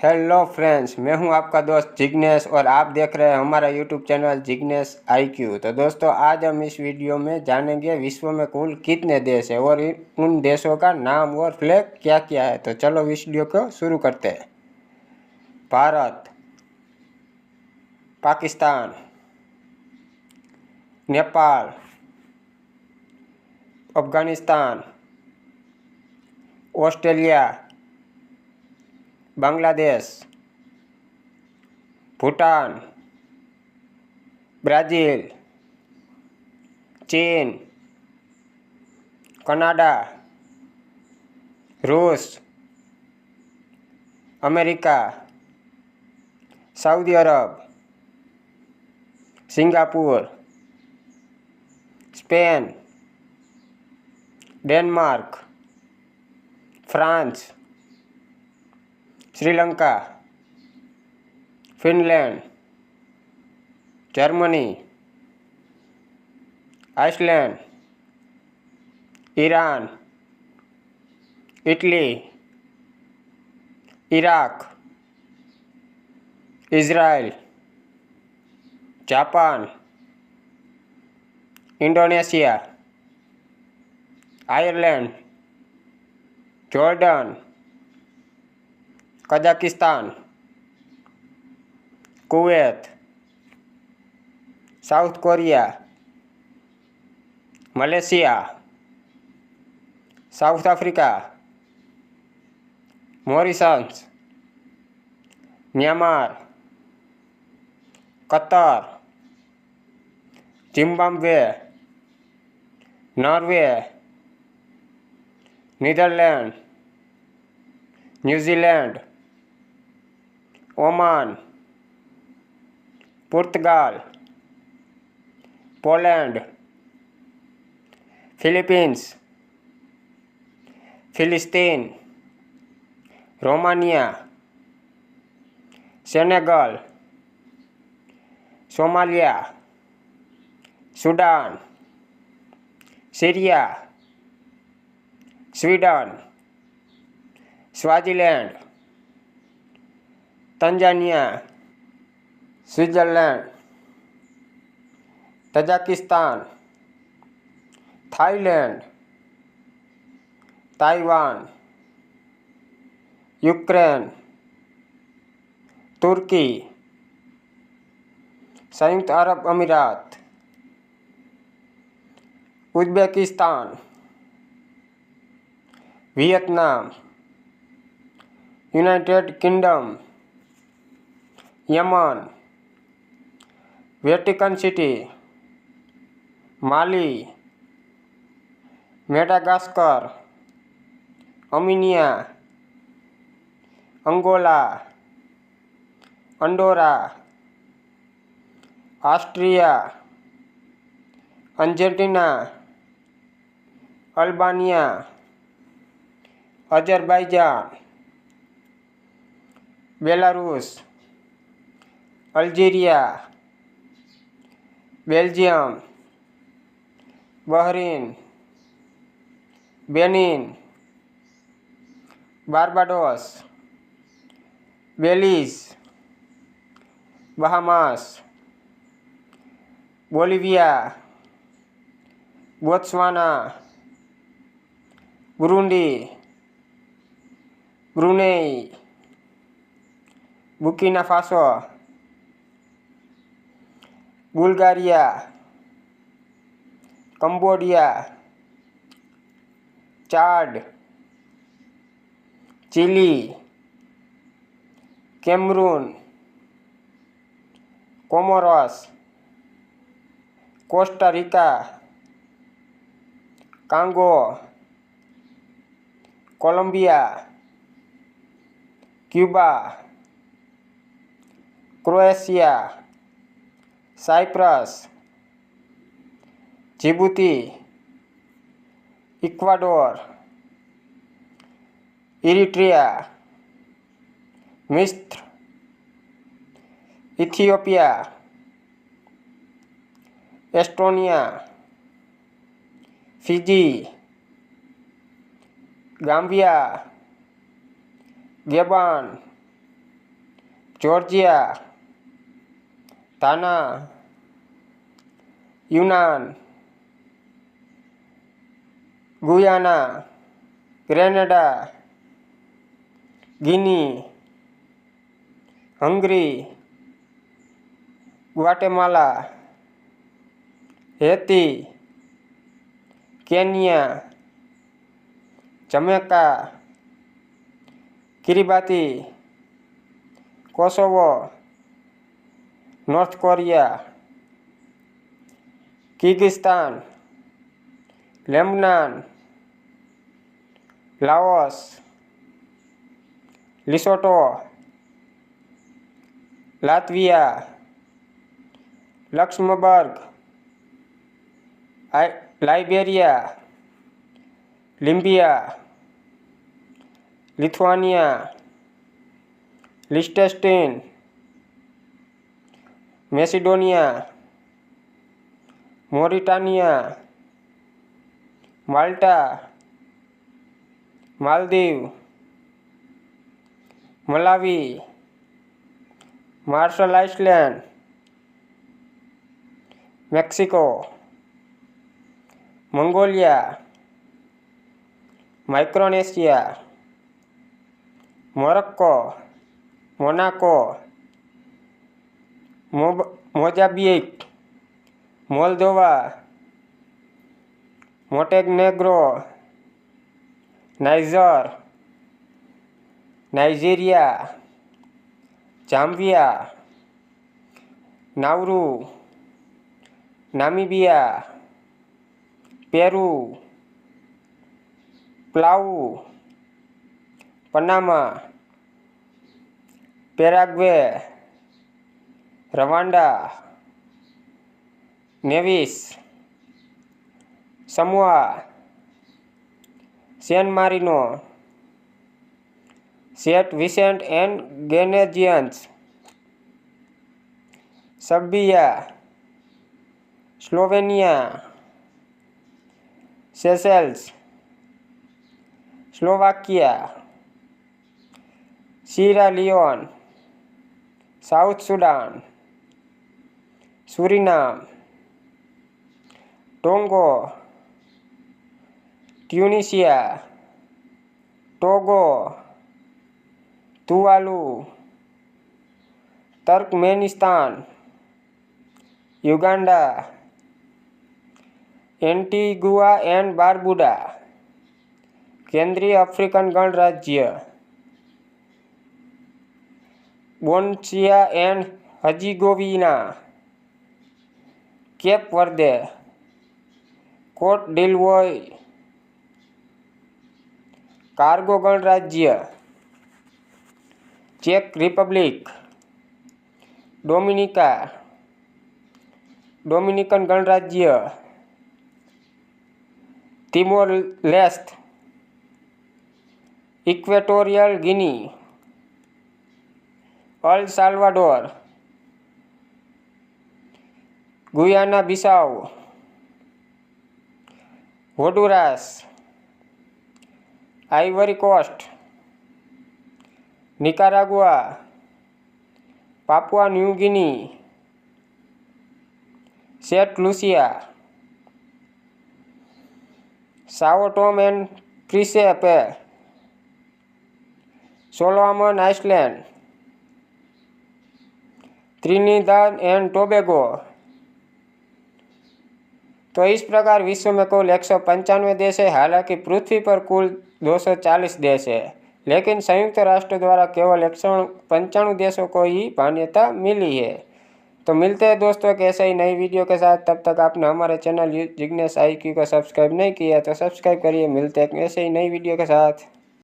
Hello friends, मैं हूं आपका दोस्त जिग्नेश और आप देख रहे हैं हमारा यूट्यूब चैनल जिग्नेश IQ। तो दोस्तों, आज हम इस वीडियो में जानेंगे विश्व में कुल कितने देश हैं और उन देशों का नाम और फ्लैग क्या क्या है। तो चलो वीडियो को शुरू करते हैं। भारत, पाकिस्तान, नेपाल, अफगानिस्तान, ऑस्ट्रेलिया, बांग्लादेश, भूटान, ब्राज़ील, चीन, कनाडा, रूस, America, Saudi Arab, Singapore, Spain, Denmark, France, Sri Lanka, Finland, Germany, Iceland, Iran, Italy, Iraq, Israel, Japan, Indonesia, Ireland, Jordan, Kazakhstan, Kuwait, South Korea, Malaysia, South Africa, Mauritius, Myanmar, Qatar, Zimbabwe, Norway, Netherland, New Zealand, Oman, पुर्तगाल, Poland, Philippines, फिलिस्तीन, Romania, Senegal, Somalia, Sudan, Syria, Sweden, Swaziland, Tanzania, Switzerland, Tajikistan, Thailand, Taiwan, Ukraine, तुर्की, संयुक्त अरब अमीरात, Uzbekistan, Vietnam, United Kingdom, यमन, Vatican City, Mali, Madagascar, Armenia, Angola, Andorra, Austria, Argentina, Albania, Azerbaijan, Belarus, Algeria, Belgium, Bahrain, Benin, Barbados, Belize, Bahamas, Bolivia, Botswana, Burundi, Brunei, Burkina Faso, Bulgaria, Cambodia, Chad, Chile, Cameroon, Comoros, Costa Rica, Congo, Colombia, Cuba, Croatia, Cyprus, Djibouti, Ecuador, Eritrea, मिस्र, Ethiopia, Estonia, Fiji, Gambia, Gabon, Georgia, Ghana, यूनान, Guyana, Grenada, Guinea, Hungary, Guatemala, Haiti, Kenya, Jamaica, Kiribati, Kosovo, North Korea, Kyrgyzstan, Lebanon, Laos, लिसोटो, Latvia, Luxembourg, Liberia, Libya, Lithuania, Liechtenstein, Macedonia, Mauritania, Malta, Maldives, Malawi, Marshall Islands, Mexico, Mongolia, Micronesia, Morocco, Monaco, Mozambique, Moldova, Montenegro, Niger, Nigeria, Zambia, Nauru, Namibia, Peru, Palau, Panama, Paraguay, Rwanda, Nevis, Samoa, San Marino, Saint Vincent and Grenadines, Serbia, Slovenia, Seychelles, Slovakia, Sierra Leone, South Sudan, Suriname, Tonga, Tunisia, Togo, Tuvalu, Turkmenistan, Uganda, Antigua and Barbuda, केंद्रीय African गणराज्य, Bosnia and Herzegovina, Cape Verde, Cote d'Ivoire, कार्गो गणराज्य, check Republic, Dominica, Dominican गणराज्य, Timor Leste, Equatorial Guinea, El Salvador, Guyana Bissau, Honduras, Ivory Coast, Nicaragua, Papua New Guinea, Saint Lucia, Sao Tome and Principe, Solomon Island, Trinidad and Tobago. तो इस प्रकार विश्व में कुल 195 देश है। हालांकि पृथ्वी पर कुल 240 देश है, लेकिन संयुक्त राष्ट्र द्वारा केवल 195 देशों को ही मान्यता मिली है। तो मिलते हैं दोस्तों एक ऐसे ही नई वीडियो के साथ। तब तक आपने हमारे चैनल जिग्नेश IQ को सब्सक्राइब नहीं किया तो सब्सक्राइब करिए। मिलते हैं एक ऐसे ही नई वीडियो के साथ।